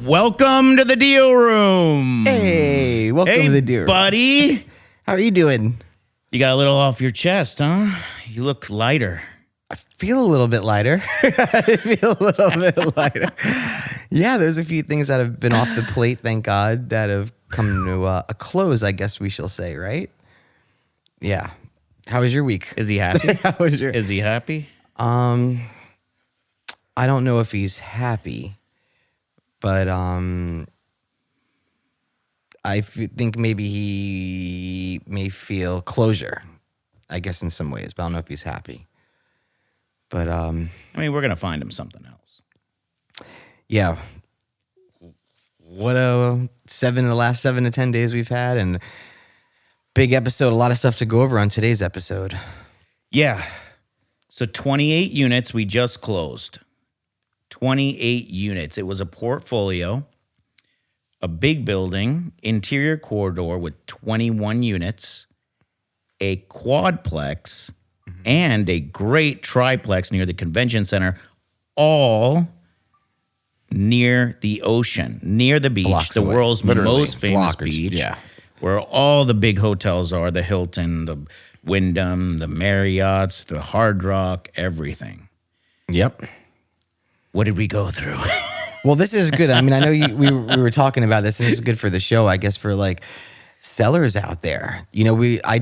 Welcome to the deal room. Hey, welcome to the deal room. Buddy. How are you doing? You got a little off your chest, huh? You look lighter. I feel a little bit lighter. Yeah, there's a few things that have been off the plate, thank God, that have come to a close, I guess we shall say, right? Yeah. How was your week? Is he happy? Is he happy? I don't know if he's happy, but think maybe he may feel closure, I guess, in some ways, but I don't know if he's happy. But I mean, we're gonna find him something else. Yeah. What the last 7 to 10 days we've had, and big episode, a lot of stuff to go over on today's episode. Yeah. So 28 units we just closed. 28 units. It was a portfolio, a big building, interior corridor with 21 units, a quadplex, and a great triplex near the convention center, all near the ocean, near the beach, Blocks the away. world's Literally. most famous Blockers. beach, Yeah. where all the big hotels are, the Hilton, the Wyndham, the Marriott's, the Hard Rock, everything. Yep. What did we go through? Well, this is good. I mean, I know we were talking about this, and this is good for the show, I guess, for like sellers out there. You know, I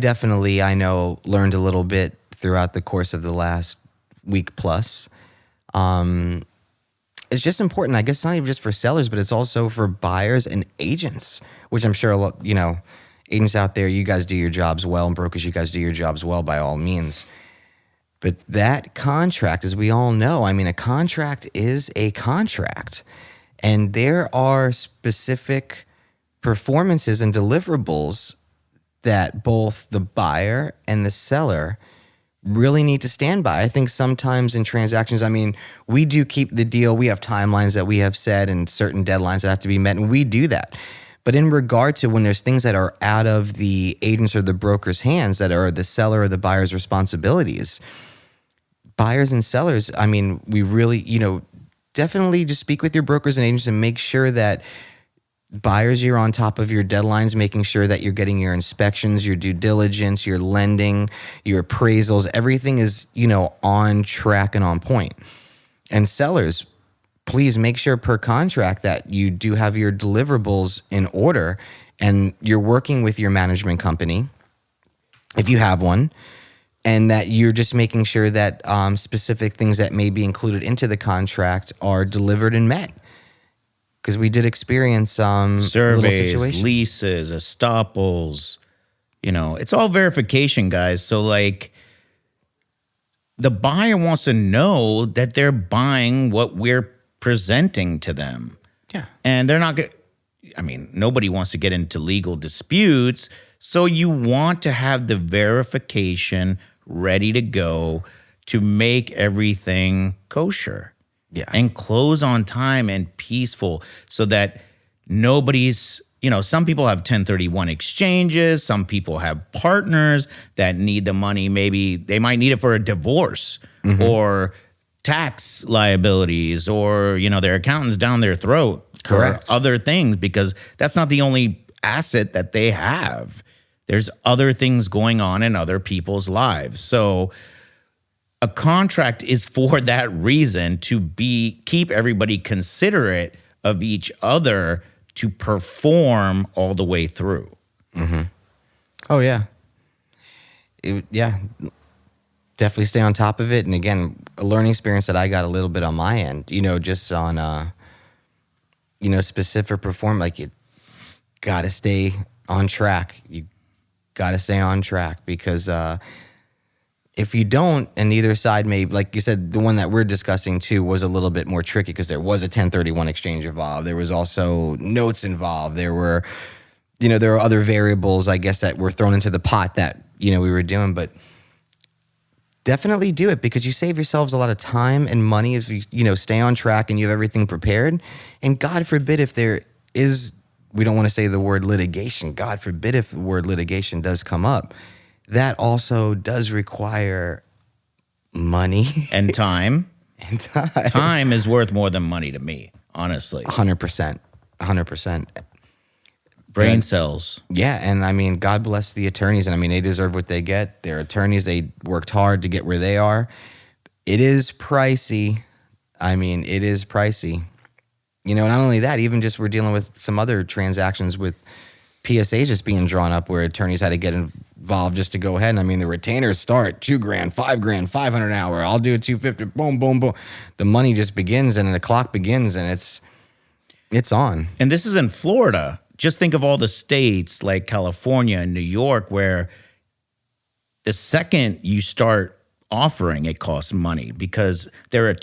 know, learned a little bit throughout the course of the last week plus. It's just important, I guess, not even just for sellers, but it's also for buyers and agents, which I'm sure, agents out there, you guys do your jobs well, and brokers, you guys do your jobs well by all means. But that contract, as we all know, I mean, a contract is a contract. And there are specific performances and deliverables that both the buyer and the seller really need to stand by. I think sometimes in transactions, I mean, we do keep the deal. We have timelines that we have set and certain deadlines that have to be met, and we do that. But in regard to when there's things that are out of the agent's or the broker's hands that are the seller or the buyer's responsibilities, buyers and sellers, I mean, we really, definitely just speak with your brokers and agents and make sure that buyers, you're on top of your deadlines, making sure that you're getting your inspections, your due diligence, your lending, your appraisals, everything is, on track and on point. And sellers, please make sure per contract that you do have your deliverables in order and you're working with your management company, if you have one, and that you're just making sure that specific things that may be included into the contract are delivered and met. Because we did experience surveys, leases, estoppels, it's all verification, guys. So like the buyer wants to know that they're buying what we're presenting to them. Yeah. And they're not going to, nobody wants to get into legal disputes. So you want to have the verification ready to go to make everything kosher. Yeah. And close on time and peaceful so that nobody's, some people have 1031 exchanges. Some people have partners that need the money. Maybe they might need it for a divorce or tax liabilities or, their accountant's down their throat. Correct. Or other things, because that's not the only asset that they have. There's other things going on in other people's lives. So a contract is for that reason, to keep everybody considerate of each other to perform all the way through. Mm-hmm. Oh, yeah. Definitely stay on top of it. And again, a learning experience that I got a little bit on my end, just on, specific perform, like you got to stay on track. You got to stay on track because if you don't, and either side may, like you said, the one that we're discussing too was a little bit more tricky because there was a 1031 exchange involved. There was also notes involved. There were, there were other variables, I guess, that were thrown into the pot that, we were doing. But definitely do it because you save yourselves a lot of time and money if you, stay on track and you have everything prepared. And God forbid if there is, we don't want to say the word litigation. God forbid if the word litigation does come up. That also does require money. And time. And time. Time is worth more than money to me, honestly. 100%. 100%. Brain cells. Yeah, and I mean, God bless the attorneys, and I mean, they deserve what they get. They're attorneys. They worked hard to get where they are. It is pricey. I mean, it is pricey. You know, not only that, even just we're dealing with some other transactions with PSAs just being drawn up where attorneys had to get involved just to go ahead. And I mean, the retainers start $2,000, $5,000, $500 an hour. I'll do it $250. Boom, boom, boom. The money just begins, and the clock begins, and it's on. And this is in Florida. Just think of all the states like California and New York where the second you start offering, it costs money because they're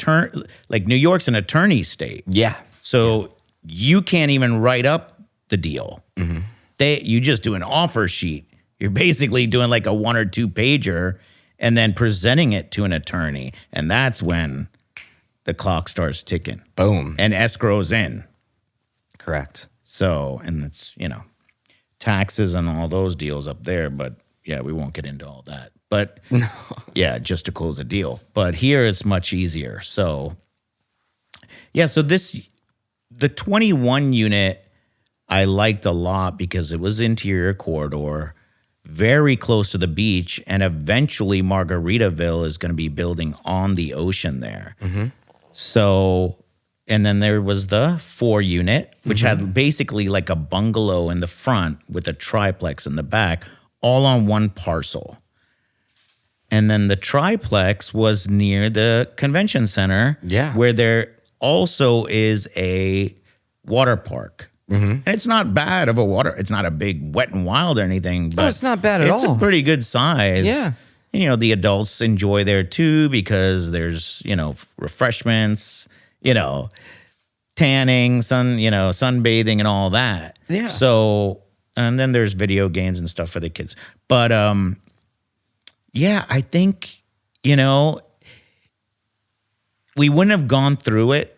like New York's an attorney state. Yeah. So you can't even write up the deal. Mm-hmm. You just do an offer sheet. You're basically doing like a 1 or 2 pager and then presenting it to an attorney. And that's when the clock starts ticking. Boom. And escrow's in. Correct. So, and it's, taxes and all those deals up there. But yeah, we won't get into all that. But no. Yeah, just to close a deal. But here it's much easier. So, yeah, so the 21 unit I liked a lot because it was interior corridor, very close to the beach, and eventually Margaritaville is going to be building on the ocean there. Mm-hmm. So, and then there was the 4 unit, which had basically like a bungalow in the front with a triplex in the back, all on one parcel. And then the triplex was near the convention center, where there also is a water park. Mm-hmm. And it's not bad of a water. It's not a big Wet and Wild or anything. But it's not bad at all. It's a pretty good size. Yeah. And, the adults enjoy there too because there's, refreshments, tanning, sunbathing and all that. Yeah. So, and then there's video games and stuff for the kids. But, yeah, I think, we wouldn't have gone through it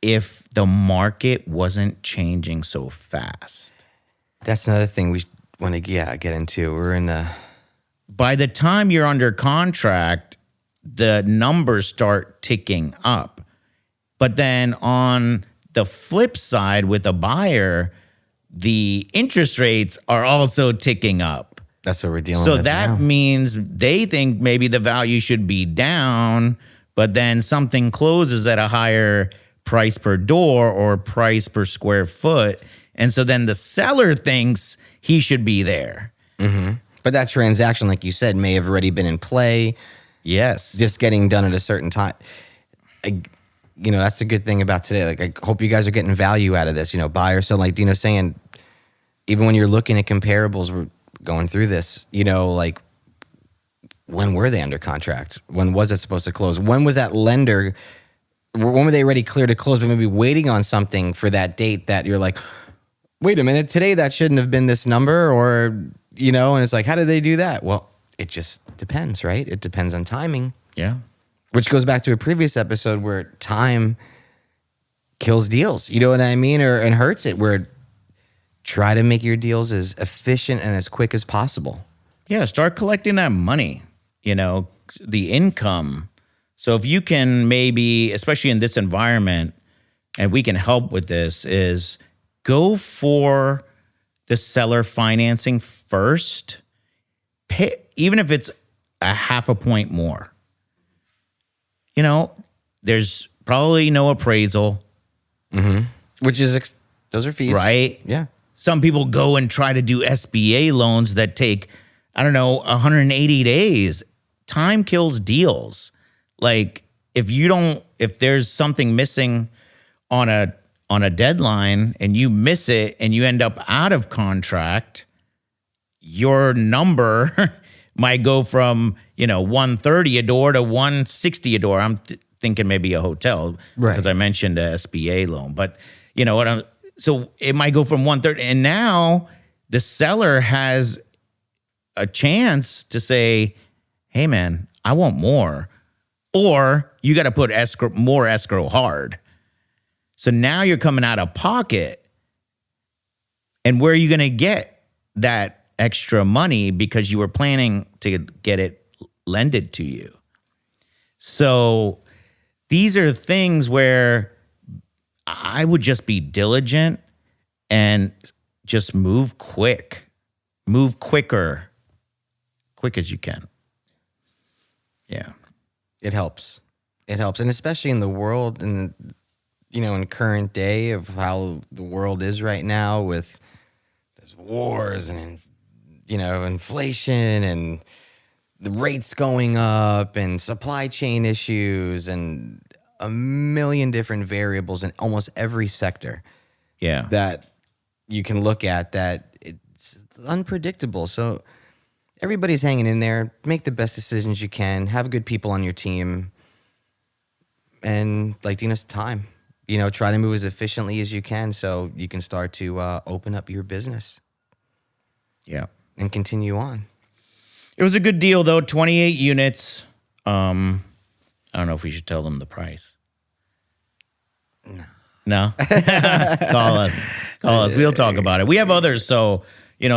if the market wasn't changing so fast. That's another thing we want to get into. We're in a... By the time you're under contract, the numbers start ticking up. But then on the flip side with a buyer, the interest rates are also ticking up. That's what we're dealing with. So that means they think maybe the value should be down, but then something closes at a higher price per door or price per square foot. And so then the seller thinks he should be there. Mm-hmm. But that transaction, like you said, may have already been in play. Yes. Just getting done at a certain time. That's the good thing about today. Like, I hope you guys are getting value out of this. Buy or sell, like Dino's saying, even when you're looking at comparables, we're going through this, like, when were they under contract? When was it supposed to close? When was that lender... When were they ready, clear to close, but maybe waiting on something for that date that you're like, wait a minute, today that shouldn't have been this number, or, and it's like, how did they do that? Well, it just depends, right? It depends on timing. Yeah. Which goes back to a previous episode where time kills deals. You know what I mean? And hurts it, where try to make your deals as efficient and as quick as possible. Yeah, start collecting that money, the income. So if you can maybe, especially in this environment, and we can help with this, is go for the seller financing first, pay, even if it's a 0.5 point more. There's probably no appraisal. Mm-hmm. Which is, those are fees. Right? Yeah. Some people go and try to do SBA loans that take, 180 days. Time kills deals. Like if there's something missing on a deadline and you miss it and you end up out of contract, your number might go from, 130 a door to 160 a door. I'm thinking maybe a hotel because I mentioned a SBA loan, but so it might go from 130 and now the seller has a chance to say, hey man, I want more. Or you got to put more escrow hard. So now you're coming out of pocket. And where are you going to get that extra money because you were planning to get it lended to you? So these are things where I would just be diligent and just move quicker, quick as you can. Yeah. It helps. It helps. And especially in the world and, in current day of how the world is right now with there's wars and, inflation and the rates going up and supply chain issues and a million different variables in almost every sector. Yeah. That you can look at that it's unpredictable. So everybody's hanging in there. Make the best decisions you can. Have good people on your team. And like Dino's time, try to move as efficiently as you can so you can start to open up your business. Yeah. And continue on. It was a good deal, though. 28 units. I don't know if we should tell them the price. No? Call us. We'll talk about it. We have others, so,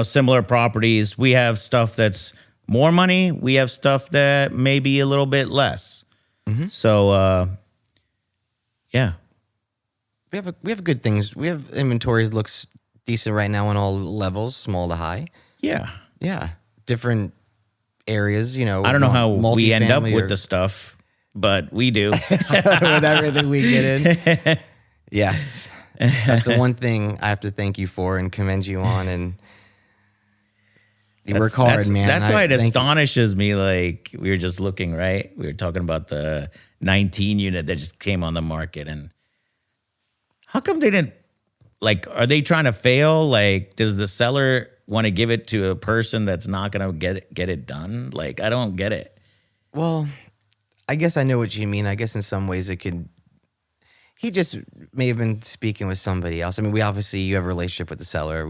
similar properties. We have stuff that's more money. We have stuff that may be a little bit less. Mm-hmm. So, yeah. We have good things. We have inventories looks decent right now on all levels, small to high. Yeah. Yeah. Different areas, I don't know how we end up with the stuff, but we do. With everything we get in. Yes. That's the one thing I have to thank you for and commend you on. And you work hard, man. That's why it astonishes me. Like, we were just looking, right? We were talking about the 19 unit that just came on the market. And how come they didn't, are they trying to fail? Like, does the seller want to give it to a person that's not going to get it done? Like, I don't get it. Well, I guess I know what you mean. I guess in some ways it could. He just may have been speaking with somebody else. I mean, you have a relationship with the seller.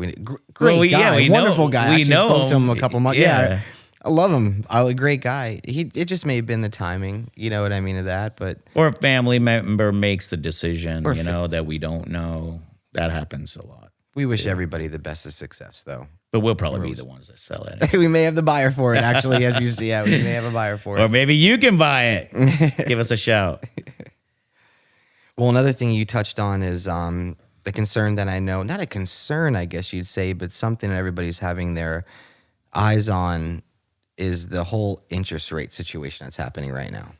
Great guy, wonderful guy. We know spoke to him a couple months. Yeah, I love him. A great guy. It just may have been the timing. You know what I mean of that, but or a family member makes the decision. That we don't know. That happens a lot. We wish everybody the best of success, though. But we'll probably be the ones that sell it. We may have the buyer for it, actually, as you see. Yeah, we may have a buyer for it. Or maybe you can buy it. Give us a shout. Well, another thing you touched on is the concern that I know, not a concern, I guess you'd say, but something that everybody's having their eyes on is the whole interest rate situation that's happening right now.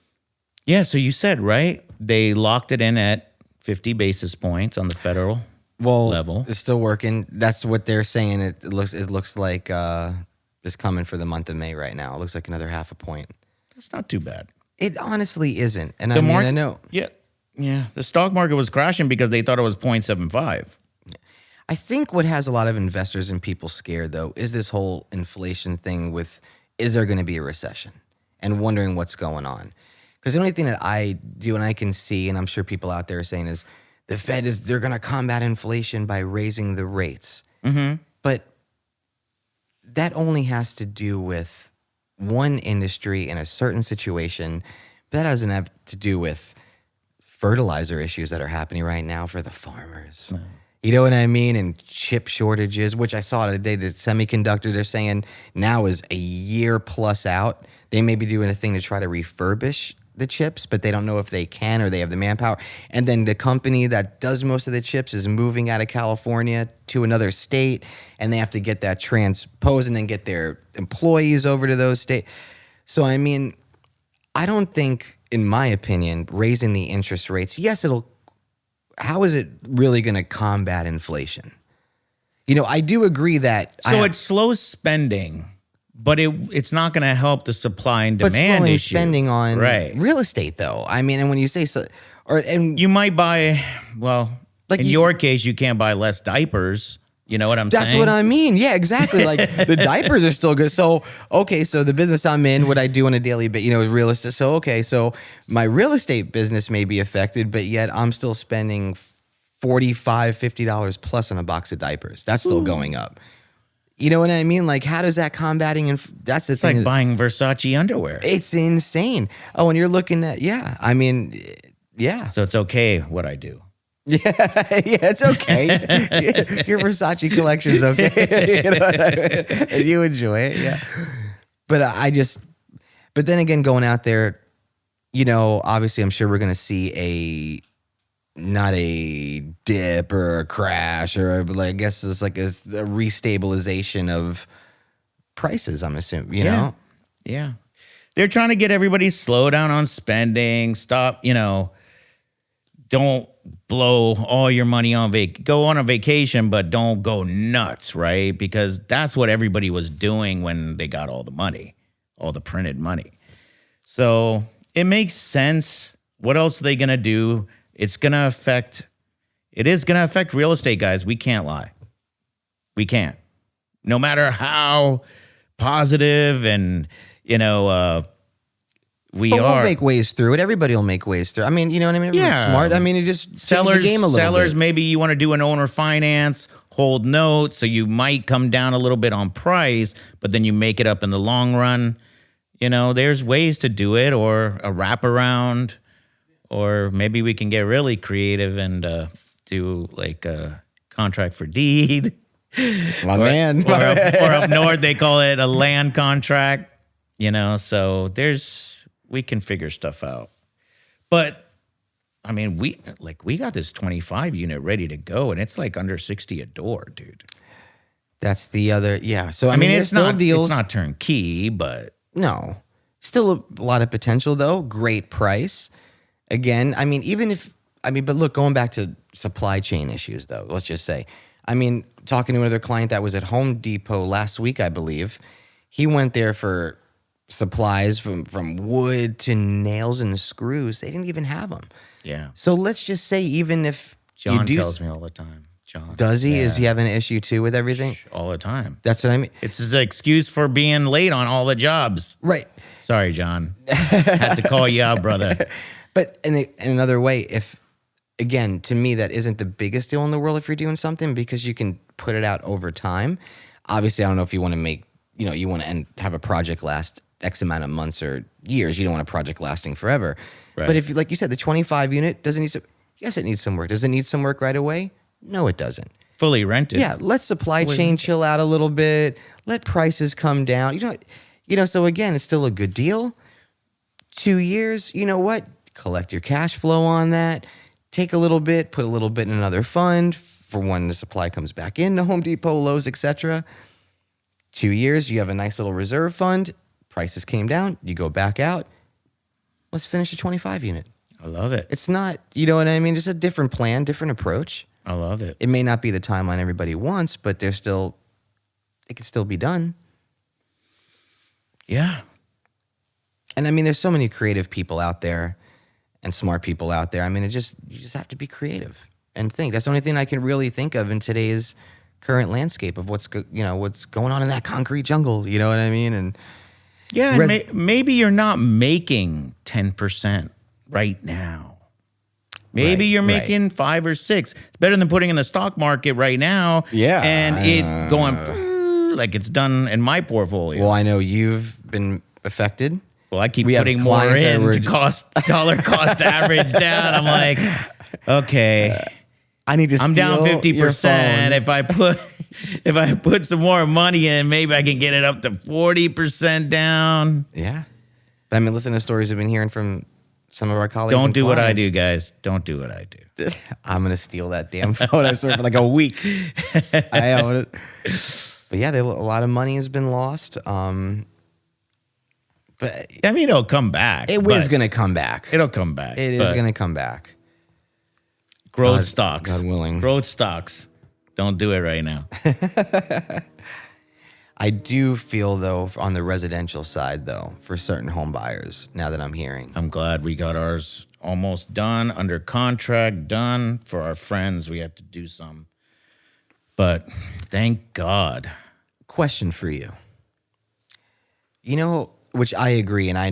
Yeah, so you said, right? They locked it in at 50 basis points on the federal level. It's still working. That's what they're saying. It looks like it's coming for the month of May right now. It looks like another half a point. That's not too bad. It honestly isn't. And I know. Yeah. The stock market was crashing because they thought it was 0.75. I think what has a lot of investors and people scared, though, is this whole inflation thing with, is there going to be a recession? And wondering what's going on. Because the only thing that I do and I can see, and I'm sure people out there are saying, is the Fed they're going to combat inflation by raising the rates. Mm-hmm. But that only has to do with one industry in a certain situation. That doesn't have to do with fertilizer issues that are happening right now for the farmers. Mm. You know what I mean? And chip shortages, which I saw today, the semiconductor, they're saying now is a year plus out. They may be doing a thing to try to refurbish the chips, but they don't know if they can or they have the manpower. And then the company that does most of the chips is moving out of California to another state, and they have to get that transposed and then get their employees over to those states. So, I mean, I don't think, in my opinion, raising the interest rates, yes, how is it really going to combat inflation? I do agree that. So it slows spending, but it's not going to help the supply and demand slowing issue. Spending on real estate, though. I mean, and when you say so, and you might buy, in your case, you can't buy less diapers. You know what I'm saying? That's what I mean. Yeah, exactly. Like the diapers are still good. So, okay, so the business I'm in, what I do on a daily basis, real estate. So, okay, so my real estate business may be affected, but yet I'm still spending $45, $50 plus on a box of diapers. That's still going up. You know what I mean? Like, how does that combating? That's the thing. It's like buying Versace underwear. It's insane. Oh, and you're looking at, So it's okay what I do. Yeah, it's okay. Your Versace collection's okay. And you enjoy it, yeah. But but then again, going out there, obviously I'm sure we're going to see not a dip or a crash or like, I guess it's like a restabilization of prices, I'm assuming, you know? Yeah. They're trying to get everybody slow down on spending, stop, don't blow all your money on go on a vacation, but don't go nuts, right? Because that's what everybody was doing when they got all the money, all the printed money. So it makes sense. What else are they going to do? It is going to affect real estate, guys. We can't lie. We can't. No matter how positive and, we'll make ways through it. Everybody will make ways through. I mean, you know what I mean? Everyone's smart. I mean, it just sellers, the game a little bit. Maybe you want to do an owner finance, hold notes, so you might come down a little bit on price, but then you make it up in the long run. There's ways to do it, or a wraparound, or maybe we can get really creative and do like a contract for deed. My man. Or up north, they call it a land contract. So we can figure stuff out. But I mean, we got this 25 unit ready to go, and it's like under 60 a door, dude. That's the other, yeah. So I mean, it's still deals. It's not turnkey, but no, still a lot of potential though. Great price. Again, I mean, but look, going back to supply chain issues though, let's just say, I mean, talking to another client that was at Home Depot last week, I believe, he went there for supplies from wood to nails and screws. They didn't even have them. Yeah. So let's just say, even if John tells me all the time. John. Does he? Yeah. Is he having an issue too with everything? All the time. That's what I mean. It's his excuse for being late on all the jobs. Right. Sorry, John. Had to call you out, brother. But in another way, again, to me, that isn't the biggest deal in the world if you're doing something, because you can put it out over time. Obviously, I don't know if you want to make, you want to have a project last X amount of months or years. You don't want a project lasting forever. Right. But if, like you said, the 25 unit doesn't need some, yes, it needs some work. Does it need some work right away? No, it doesn't. Fully rented. Yeah, let supply chain chill out a little bit. Let prices come down. So again, it's still a good deal. 2 years, you know what? Collect your cash flow on that. Take a little bit, put a little bit in another fund for when the supply comes back in to Home Depot, Lowe's, etc. 2 years, you have a nice little reserve fund. Prices came down. You go back out. Let's finish the 25 unit. I love it. It's not, you know what I mean? Just a different plan, different approach. I love it. It may not be the timeline everybody wants, but it can still be done. Yeah. And I mean, there's so many creative people out there and smart people out there. I mean, you just have to be creative and think. That's the only thing I can really think of in today's current landscape of what's going on in that concrete jungle. You know what I mean? And yeah, maybe you're not making 10% right now. Maybe you're making 5 or 6. It's better than putting in the stock market right now. Yeah. And it going like it's done in my portfolio. Well, I know you've been affected. Well, I keep putting more in to dollar cost average down. I'm like, okay, I need to. I'm down 50%. If I put some more money in, maybe I can get it up to 40% down. Yeah. I mean, listen to stories I've been hearing from some of our colleagues. Don't do what I do, guys. Don't do what I do. I'm going to steal that damn phone. I swear for like a week. I own it. But yeah, a lot of money has been lost. But I mean, it'll come back. It is going to come back. It'll come back. It is going to come back. Growth stocks. God willing. Growth stocks. Don't do it right now. I do feel, though, on the residential side, though, for certain home buyers, now that I'm hearing. I'm glad we got ours almost done, under contract, done. For our friends, we have to do some. But thank God. Question for you. Which I agree, and I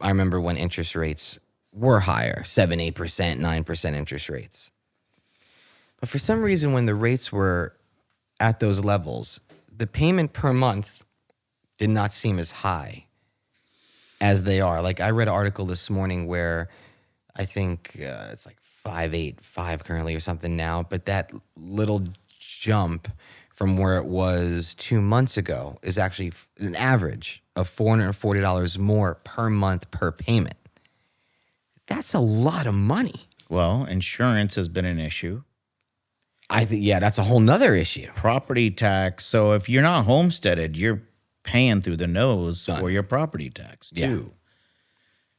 remember when interest rates were higher, 7, 8%, 9% interest rates. But for some reason, when the rates were at those levels, the payment per month did not seem as high as they are. Like, I read an article this morning where I think it's like 5.85 currently or something now, but that little jump from where it was 2 months ago is actually an average of $440 more per month per payment. That's a lot of money. Well, insurance has been an issue. I think, yeah, that's a whole nother issue. Property tax. So if you're not homesteaded, you're paying through the nose Done. for your property tax Yeah. too.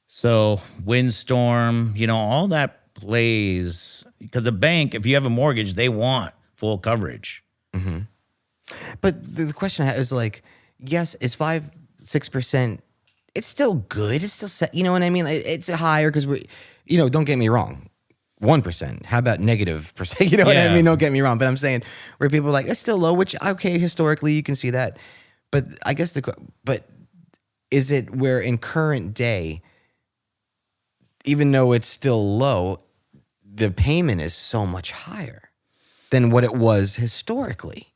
So windstorm, all that plays because the bank, if you have a mortgage, they want full coverage. But the question I have is like, yes, is 5-6%? It's still good. It's still, you know what I mean? It's higher because don't get me wrong. 1%. How about -%? You know what I Yeah. mean? Don't get me wrong. But I'm saying where people are like, it's still low, which, okay, historically you can see that. But I guess but is it where in current day, even though it's still low, the payment is so much higher than what it was historically?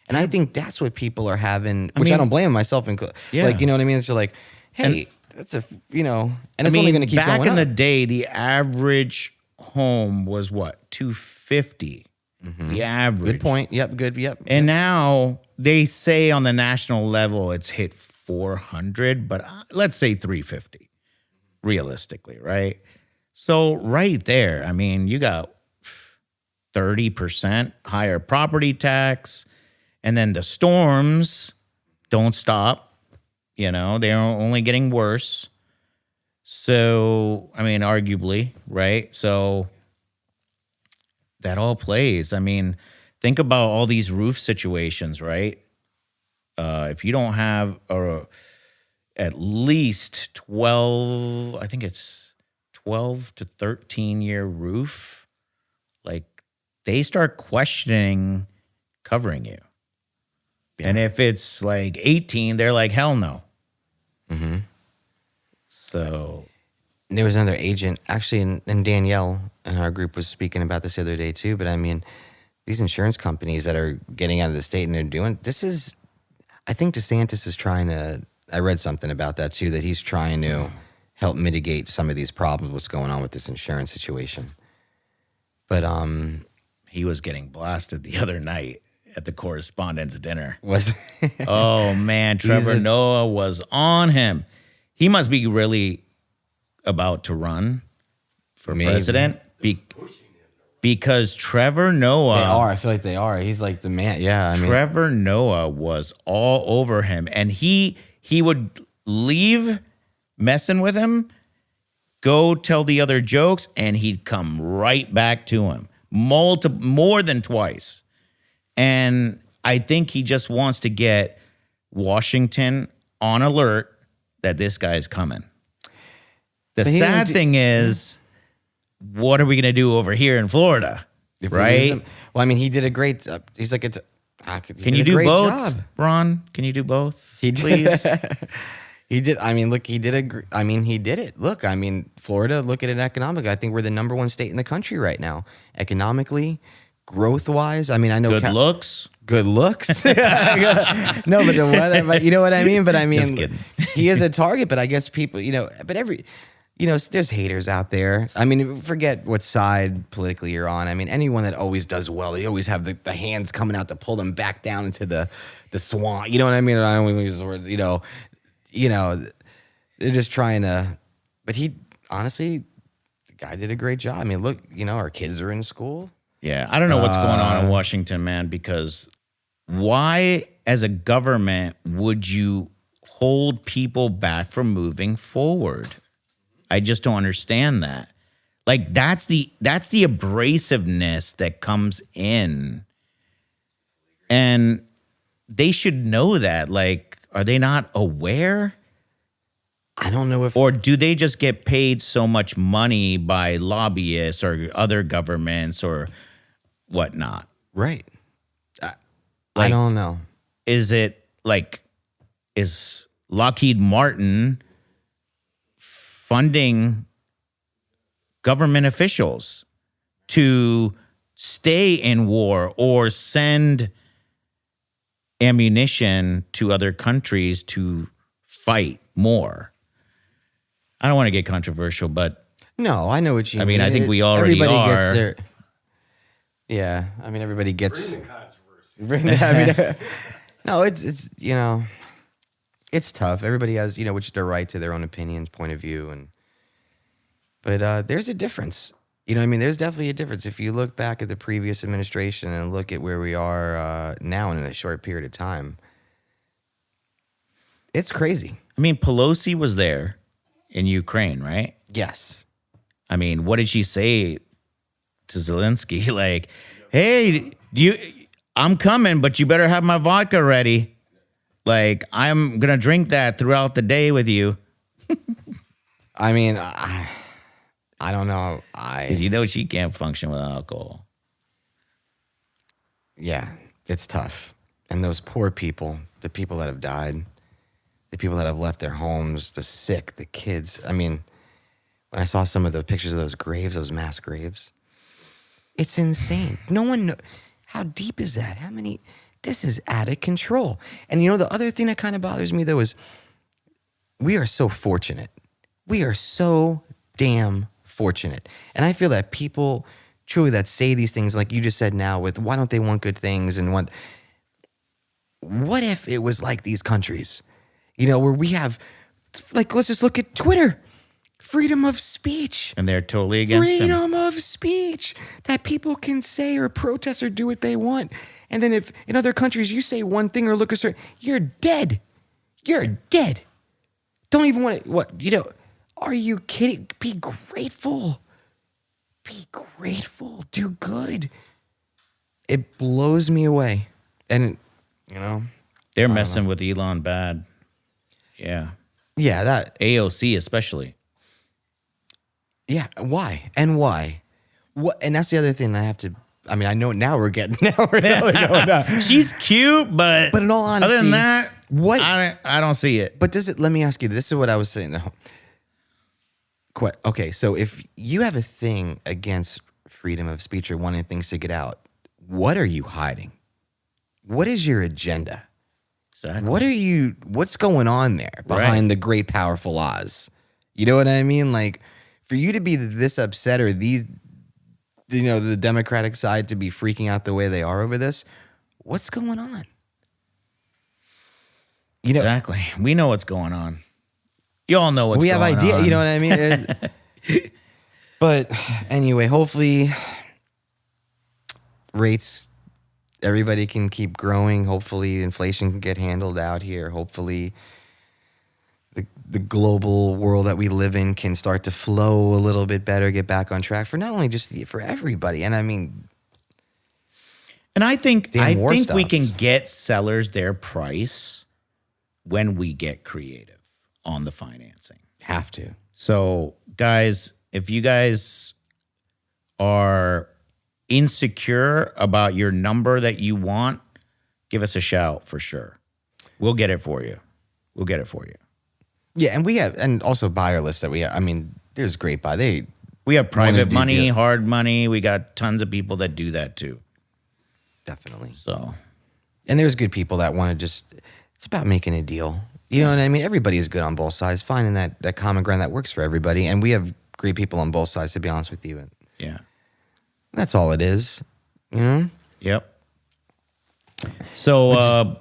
And I think that's what people are having, which I don't blame myself. Yeah. Like, you know what I mean? It's just like, hey, that's and it's only going to keep back going in the up. day, the average home was what, $250. The average. Good point. Yep. Good. Yep. And now they say on the national level it's hit 400, but let's say 350 realistically, right? So right there, I mean, you got 30% higher property tax, and then the storms don't stop. They're only getting worse. So, I mean, arguably, right? So that all plays. I mean, think about all these roof situations, right? If you don't have at least 12, I think it's 12 to 13-year roof, like they start questioning covering you. Yeah. And if it's like 18, they're like, hell no. So there was another agent, actually, and Danielle in our group was speaking about this the other day too. But I mean, these insurance companies that are getting out of the state and they're doing this is, I think Desantis is trying to. I read something about that too, that he's trying to help mitigate some of these problems. What's going on with this insurance situation? But he was getting blasted the other night at the correspondence dinner. Was oh man, Trevor Noah was on him. He must be really about to run for president because Trevor Noah. They are. I feel like they are. He's like the man. Yeah. Trevor Noah was all over him, and he would leave messing with him, go tell the other jokes, and he'd come right back to him more than twice. And I think he just wants to get Washington on alert that this guy's coming. The sad thing is, what are we going to do over here in Florida? Right? Well, I mean, he did a great. He's like, can you do both, job. Ron? Can you do both? He did. Please. He did. I mean, look, he did he did it. Look, I mean, Florida. Look at it economically. I think we're the number one state in the country right now, economically, growth wise. I mean, I know good looks. Good looks. No, but you know what I mean. But I mean, just kidding. He is a target. But I guess people, but there's haters out there. I mean, forget what side politically you're on. I mean, anyone that always does well, they always have the hands coming out to pull them back down into the swamp. You know what I mean? I don't even use the word. They're just trying to. But he honestly, the guy did a great job. I mean, look, our kids are in school. Yeah, I don't know what's going on in Washington, man, because why, as a government, would you hold people back from moving forward? I just don't understand that. Like, that's the abrasiveness that comes in. And they should know that. Like, are they not aware? I don't know if... Or do they just get paid so much money by lobbyists or other governments or whatnot? Right. I don't know. Is it like, is Lockheed Martin funding government officials to stay in war or send ammunition to other countries to fight more? I don't want to get controversial, but no, I know what you mean. I mean, I think we already everybody are. Gets their, yeah, I mean, everybody gets. Bring the controversy. No, it's it's tough. Everybody has which is their right to their own opinions, point of view, but there's a difference. You know what I mean? There's definitely a difference. If you look back at the previous administration and look at where we are now in a short period of time, it's crazy. I mean, Pelosi was there in Ukraine, right? Yes. I mean, what did she say to Zelensky? Like, hey, I'm coming, but you better have my vodka ready. Like, I'm going to drink that throughout the day with you. I mean, I don't know. Because you know she can't function without alcohol. Yeah, it's tough. And those poor people, the people that have died, the people that have left their homes, the sick, the kids. I mean, when I saw some of the pictures of those graves, those mass graves, it's insane. No one knows. How deep is that? How many? This is out of control. And you know, the other thing that kind of bothers me, though, is we are so fortunate. We are so damn fortunate. And I feel that people truly that say these things, like you just said now, with why don't they want good things and want. What if it was like these countries, you know, where we have, like, let's just look at Twitter. Freedom of speech. And they're totally against him. Freedom of speech. That people can say or protest or do what they want. And then if in other countries you say one thing or look a certain, you're dead. You're dead. Don't even want to, what, you know, are you kidding? Be grateful. Be grateful. Do good. It blows me away. And, you know. They're messing with Elon bad. Yeah. Yeah, that. AOC especially. Yeah, why? And why? What? And that's the other thing I have to. I mean, I know now we're getting going down. She's cute, but in all honesty, other than that, what? I don't see it. But does it? Let me ask you. This is what I was saying. Okay, so if you have a thing against freedom of speech or wanting things to get out, what are you hiding? What is your agenda? Exactly. What's going on there behind the great powerful Oz? You know what I mean? Like, for you to be this upset or these, you know, the Democratic side to be freaking out the way they are over this, what's going on? You know, exactly. We know what's going on. You all know what's going on. We have idea, you know what I mean? But anyway, hopefully rates, everybody can keep growing. Hopefully inflation can get handled out here. Hopefully the global world that we live in can start to flow a little bit better, get back on track for not only just for everybody. And I mean, and I think we stops. can get sellers their price when we get creative on the financing. Have to. So, guys, if you guys are insecure about your number that you want, give us a shout for sure. We'll get it for you. Yeah, and we have, and also buyer lists that we have. I mean, there's great buy. We have private money, hard money. We got tons of people that do that too. Definitely. So, and there's good people that want to just, it's about making a deal. You know what I mean? Everybody is good on both sides, finding that common ground that works for everybody. And we have great people on both sides, to be honest with you. And yeah. that's all it is. You know? Yep. So,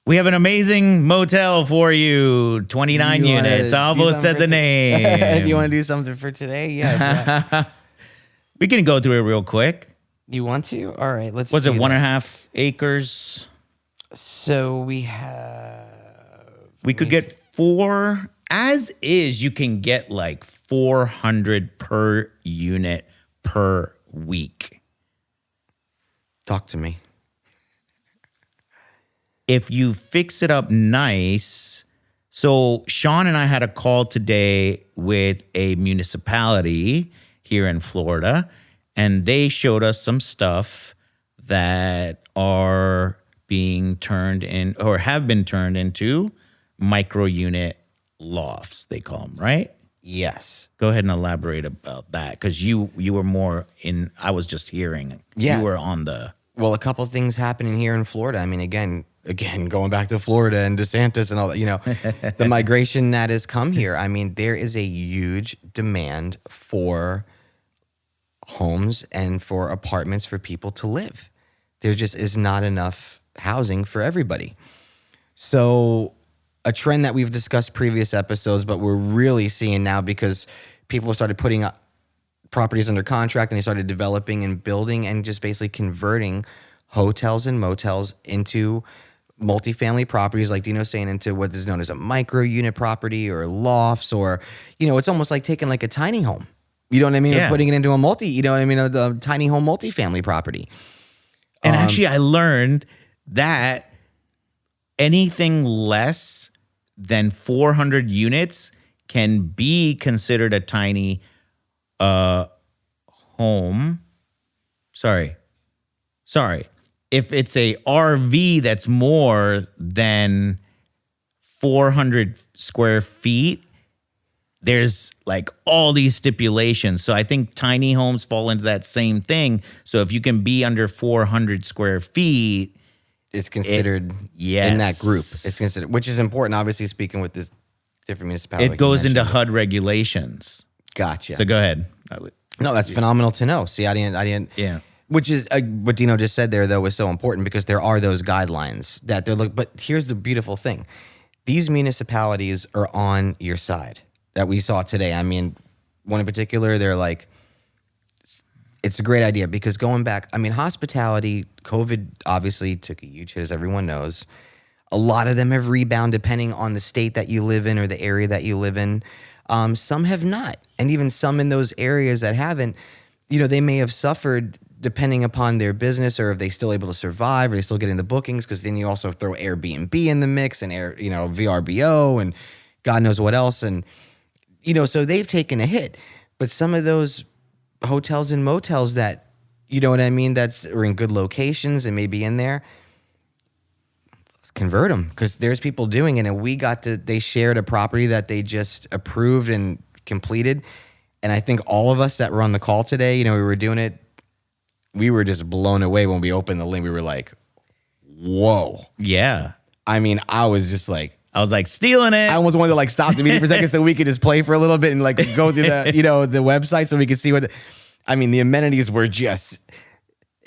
we have an amazing motel for you. 29 units. I almost said the name. If you want to do something for today, yeah. We can go through it real quick. You want to? All right, let's. Was it do 1.5 acres? So we have. We could get 4. As is, you can get like 400 per unit per week. Talk to me. If you fix it up nice. So Sean and I had a call today with a municipality here in Florida, and they showed us some stuff that are being turned in or have been turned into micro unit lofts, they call them, right? Yes. Go ahead and elaborate about that, because you were more in, I was just hearing. Yeah. You were on the. Well, a couple of things happening here in Florida. I mean, again, going back to Florida and Desantis and all that, you know, the migration that has come here. I mean, there is a huge demand for homes and for apartments for people to live. There just is not enough housing for everybody. So a trend that we've discussed previous episodes, but we're really seeing now because people started putting up properties under contract and they started developing and building and just basically converting hotels and motels into multifamily properties, like Dino's saying, into what is known as a micro unit property or lofts, or, it's almost like taking like a tiny home. You know what I mean? Yeah. Or putting it into a tiny home multifamily property. And actually, I learned that anything less than 400 units can be considered a tiny home. Sorry. If it's a RV that's more than 400 square feet, there's like all these stipulations. So I think tiny homes fall into that same thing. So if you can be under 400 square feet, It's considered yes. in that group. It's considered, which is important, obviously, speaking with this different municipalities. It goes into HUD regulations. Gotcha. So go ahead. No, that's phenomenal to know. See, I didn't. Yeah. Which is what Dino just said there, though, was so important because there are those guidelines that they're but here's the beautiful thing. These municipalities are on your side that we saw today. I mean, one in particular, they're like, it's a great idea because going back, I mean, hospitality, COVID obviously took a huge hit, as everyone knows. A lot of them have rebounded depending on the state that you live in or the area that you live in. Some have not. And even some in those areas that haven't, they may have suffered depending upon their business or if they still able to survive or they still getting the bookings, because then you also throw Airbnb in the mix and VRBO and God knows what else. And, so they've taken a hit. But some of those hotels and motels that, you know what I mean, that's are in good locations and maybe in there, let's convert them because there's people doing it. And they shared a property that they just approved and completed. And I think all of us that were on the call today, we were doing it. We were just blown away when we opened the link. We were like, whoa. Yeah. I mean, I was just like, I was like stealing it. I almost wanted to like stop the meeting for a second so we could just play for a little bit and like go through the, the website so we could see what, the amenities were just,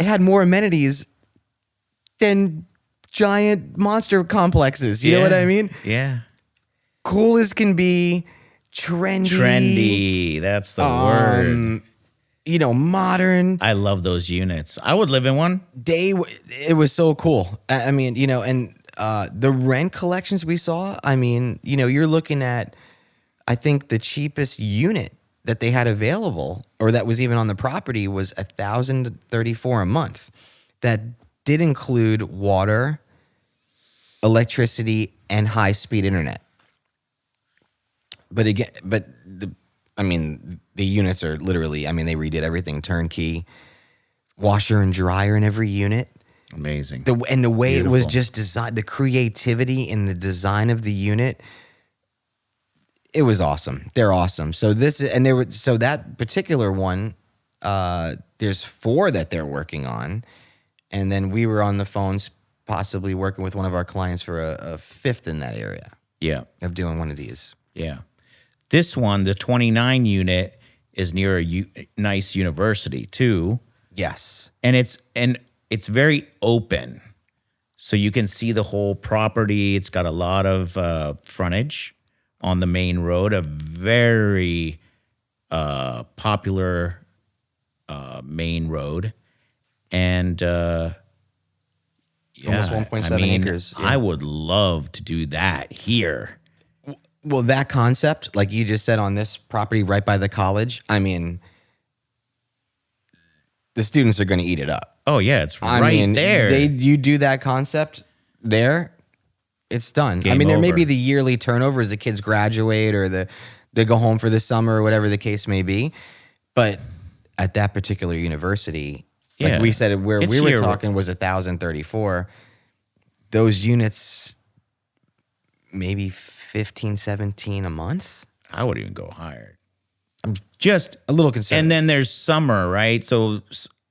it had more amenities than giant monster complexes. You know what I mean? Yeah. Cool as can be, trendy. That's the word. Modern. I love those units. I would live in one. It was so cool. And the rent collections we saw, you're looking at, I think the cheapest unit that they had available or that was even on the property was $1,034 a month. That did include water, electricity, and high-speed internet. But again, the units are literally, they redid everything turnkey, washer and dryer in every unit. Amazing. The way Beautiful. it was just designed, the creativity in the design of the unit, it was awesome. They're awesome. So that particular one, there's 4 that they're working on, and then we were on the phones, possibly working with one of our clients for a 5th in that area. Yeah. Of doing one of these. Yeah. This one, the 29 unit, is near a nice university too. Yes. And it's very open. So you can see the whole property. It's got a lot of frontage on the main road, a very popular main road. And Almost 1.7 acres. Yeah. I would love to do that here. Well, that concept, like you just said, on this property right by the college, the students are going to eat it up. Oh, yeah, it's right there. You do that concept there, it's done. Game there may over. be the yearly turnover as the kids graduate or they go home for the summer or whatever the case may be. But at that particular university, like we said, where we were talking was 1,034. Those units, maybe 15, 17 a month. I would even go higher. I'm just a little concerned. And then there's summer, right? So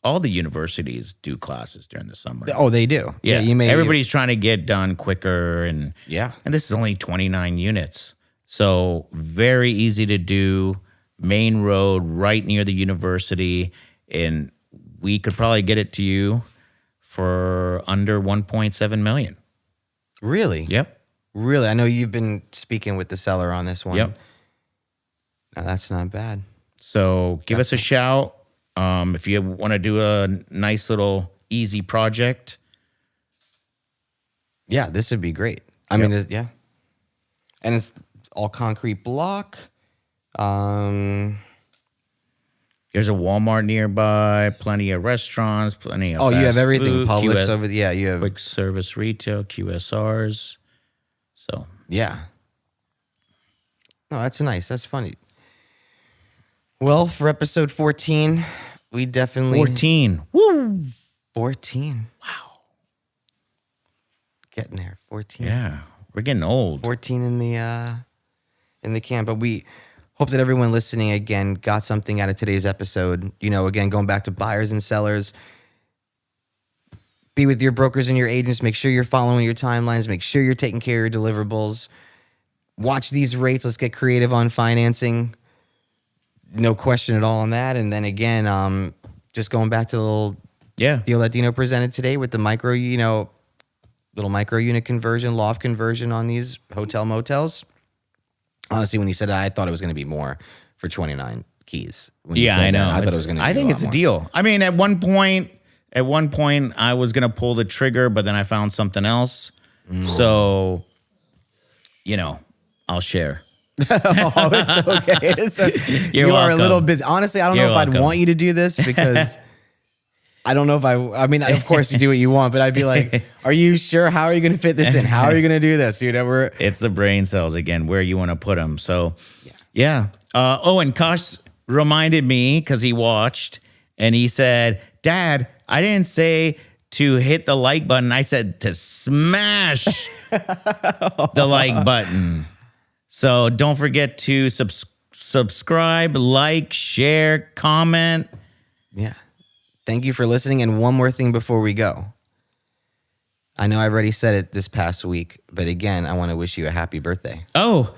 all the universities do classes during the summer. Oh, they do. Yeah, everybody's trying to get done quicker, and this is only 29 units, so very easy to do. Main road, right near the university, and we could probably get it to you for under 1.7 million. Really? Yep. Really? I know you've been speaking with the seller on this one. Yep. No, that's not bad. So give us a shout if you want to do a nice little easy project. Yeah, this would be great. I Yep. mean, yeah. And it's all concrete block. There's a Walmart nearby, plenty of restaurants, plenty of You have fast everything. food, Publix over the, you have, quick service retail, QSRs. So yeah. No, that's nice. That's funny. Well, for episode 14, we definitely 14. Woo! 14. Wow. Getting there. 14. Yeah, we're getting old. 14 in the camp. But we hope that everyone listening again got something out of today's episode. You know, again, going back to buyers and sellers. Be with your brokers and your agents. Make sure you're following your timelines. Make sure you're taking care of your deliverables. Watch these rates. Let's get creative on financing. No question at all on that. And then again, just going back to the little deal that Dino presented today with the little micro unit conversion, loft conversion on these hotel motels. Honestly, when he said it, I thought it was going to be more for 29 keys. When he said I know. that, I thought it was going to be I think it's a deal. I mean, at one point, I was going to pull the trigger, but then I found something else. So, I'll share. Oh, it's okay. You're you are a welcome. little busy. Honestly, I don't know if welcome. I'd want you to do this because I don't know if I mean, of course you do what you want, but I'd be like, are you sure? How are you going to fit this in? How are you going to do this? Dude, It's the brain cells again, where you want to put them. So, yeah. And Kosh reminded me because he watched and he said, Dad, I didn't say to hit the like button. I said to smash the like button. So don't forget to subscribe, like, share, comment. Yeah. Thank you for listening. And one more thing before we go. I know I already said it this past week, but again, I want to wish you a happy birthday. Oh,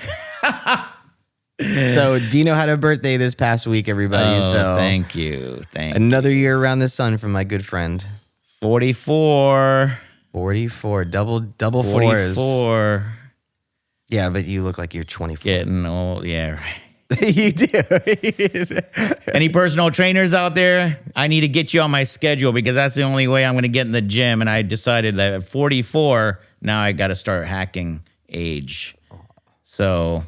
So Dino had a birthday this past week, everybody. So thank you. another year around the sun from my good friend. 44. 44. Double fours. 44. Yeah, but you look like you're 24. Getting old. Yeah, right. You do. Any personal trainers out there? I need to get you on my schedule because that's the only way I'm going to get in the gym. And I decided that at 44, now I got to start hacking age. So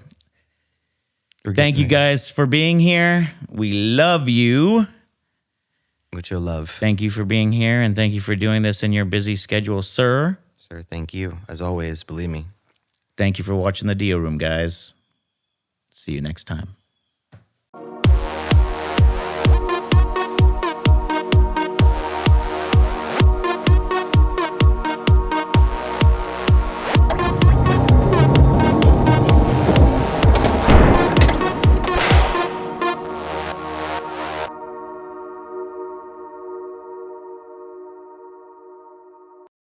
thank you guys for being here. We love you. With your love. Thank you for being here. And thank you for doing this in your busy schedule, sir. Sir, thank you. As always, believe me. Thank you for watching the Dio Room, guys. See you next time.